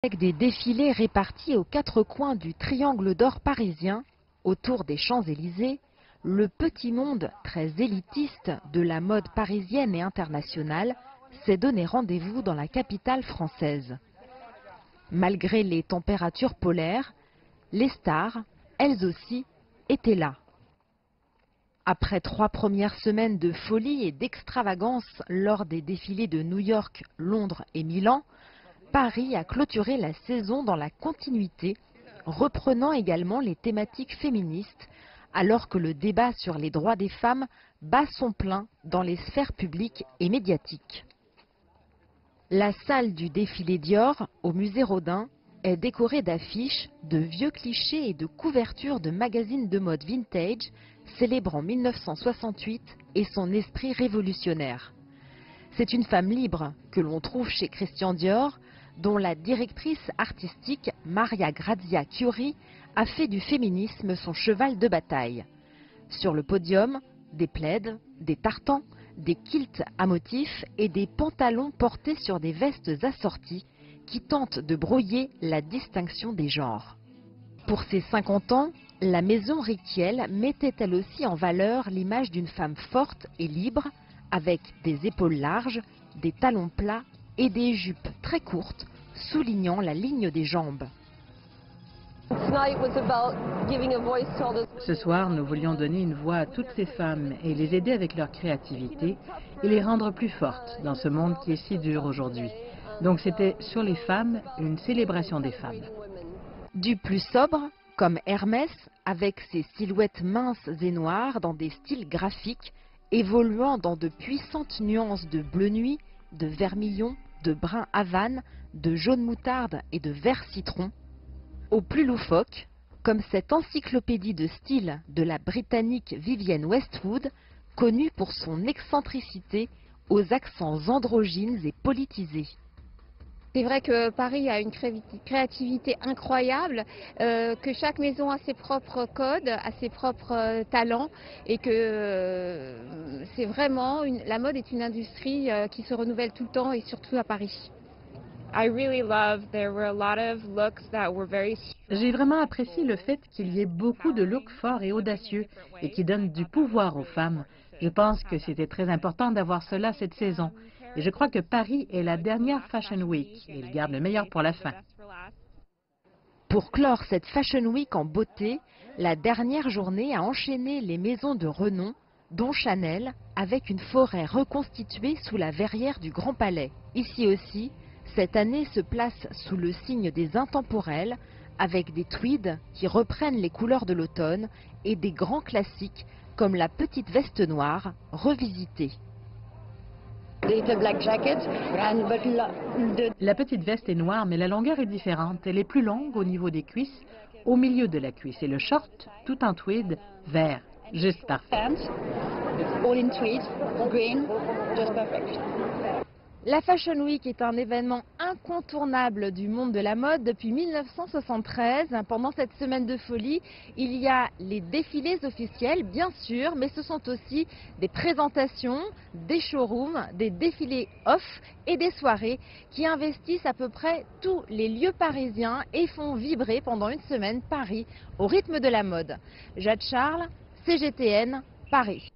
Avec des défilés répartis aux quatre coins du triangle d'or parisien, autour des Champs-Élysées, le petit monde très élitiste de la mode parisienne et internationale s'est donné rendez-vous dans la capitale française. Malgré les températures polaires, les stars, elles aussi, étaient là. Après 3 premières semaines de folie et d'extravagance lors des défilés de New York, Londres et Milan, Paris a clôturé la saison dans la continuité, reprenant également les thématiques féministes, alors que le débat sur les droits des femmes bat son plein dans les sphères publiques et médiatiques. La salle du défilé Dior, au musée Rodin, est décorée d'affiches, de vieux clichés et de couvertures de magazines de mode vintage, célébrant 1968 et son esprit révolutionnaire. C'est une femme libre que l'on trouve chez Christian Dior, dont la directrice artistique Maria Grazia Chiuri a fait du féminisme son cheval de bataille. Sur le podium, des plaids, des tartans, des kilts à motifs et des pantalons portés sur des vestes assorties qui tentent de brouiller la distinction des genres. Pour ses 50 ans, la maison Richtiel mettait elle aussi en valeur l'image d'une femme forte et libre, avec des épaules larges, des talons plats et des jupes très courtes, soulignant la ligne des jambes. Ce soir, nous voulions donner une voix à toutes ces femmes et les aider avec leur créativité et les rendre plus fortes dans ce monde qui est si dur aujourd'hui. Donc c'était sur les femmes, une célébration des femmes. Du plus sobre, comme Hermès, avec ses silhouettes minces et noires dans des styles graphiques, évoluant dans de puissantes nuances de bleu nuit, de vermillon, de brun havane, de jaune moutarde et de vert citron, au plus loufoque, comme cette encyclopédie de style de la Britannique Vivienne Westwood, connue pour son excentricité aux accents androgynes et politisés. C'est vrai que Paris a une créativité incroyable, que chaque maison a ses propres codes, a ses propres talents et que c'est vraiment, la mode est une industrie qui se renouvelle tout le temps et surtout à Paris. J'ai vraiment apprécié le fait qu'il y ait beaucoup de looks forts et audacieux et qui donnent du pouvoir aux femmes. Je pense que c'était très important d'avoir cela cette saison. Et je crois que Paris est la dernière Fashion Week et il garde le meilleur pour la fin. Pour clore cette Fashion Week en beauté, la dernière journée a enchaîné les maisons de renom, dont Chanel, avec une forêt reconstituée sous la verrière du Grand Palais. Ici aussi, cette année se place sous le signe des intemporels, avec des tweeds qui reprennent les couleurs de l'automne et des grands classiques comme la petite veste noire revisitée. La petite veste est noire, mais la longueur est différente. Elle est plus longue au niveau des cuisses, au milieu de la cuisse. Et le short, tout en tweed, vert, juste parfait. La Fashion Week est un événement incontournable du monde de la mode depuis 1973. Pendant cette semaine de folie, il y a les défilés officiels, bien sûr, mais ce sont aussi des présentations, des showrooms, des défilés off et des soirées qui investissent à peu près tous les lieux parisiens et font vibrer pendant une semaine Paris au rythme de la mode. Jade Charles, CGTN, Paris.